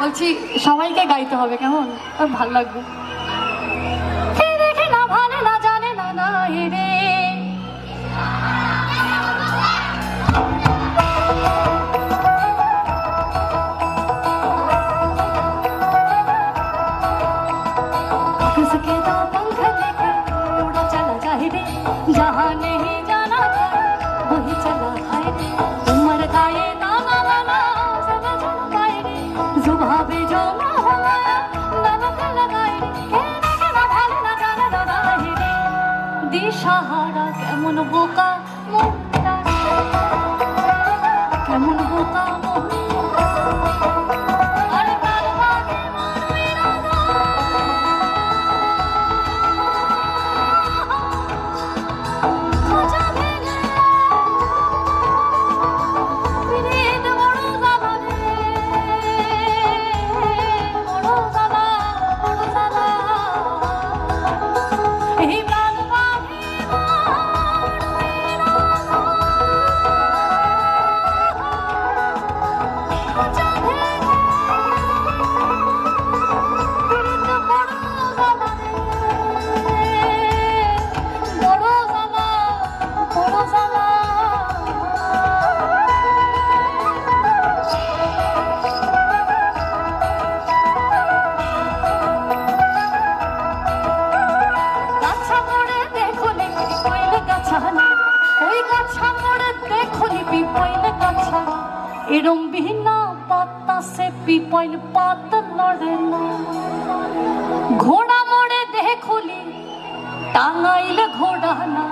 বলছি সবাইকে গাইতে হবে, কেমন? আর ভালো লাগবে। দেখে না ভালো না জানে না না রে, किसके दो पंख लेके उड़ा चला जाए रे, जहाँ नहीं जाना था वही चला आए रे। उमर का ये दाना वाला सब चल पाए रे, जुबा पे जो ना हो गया नमक लगाए रे। के ना भाले ना जाने ना राहे रे, दिशाहारा केमन बोका मुंडा, केमन बोका मुंडा। এরম বিনা পাতা সে পিপল পাত লড়ে না, ঘোড়া মোড়ে দেখুলি টাঙাইলে ঘোড়া না।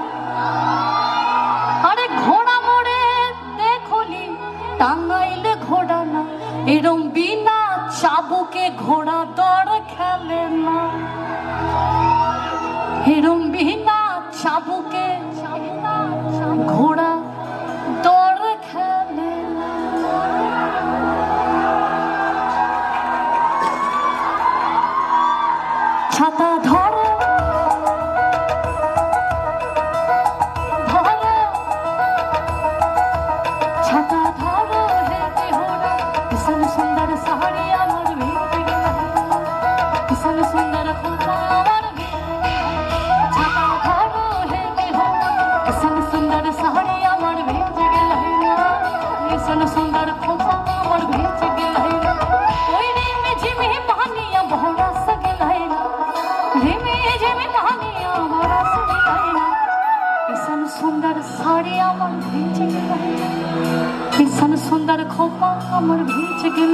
আরে ঘোড়া মোড়ে দেখুলি টাঙাইলে ঘোড়া না, এরম বিনা চাবুকে ঘোড়া দৌড় খেলে না। এরম বিনা চাবুকে ঘোড়া দৌড় খেলে না। ছাতা ধরো ধরো, ছাতা ধরো হে দেহরা, কিসন সুন্দর সাহারি আমার ভিড়, কিসন সুন্দর খোপা আমার ভিড়। ছাতা ধরো হে দেহরা, কিসন সুন্দর সাহারি আমার ভিড় গেল, কিসন সুন্দর খোপা আমার ভিড় গেল। ওই রিমে ঝিমে পানিয়া ভরা সগেল, রিমে ঝিমে পানিয়া ভরা সগেল। কিসন সুন্দর শাড়ি আমার ভিজে গেল, কিসন সুন্দর খোপা আমার ভিজে গেল।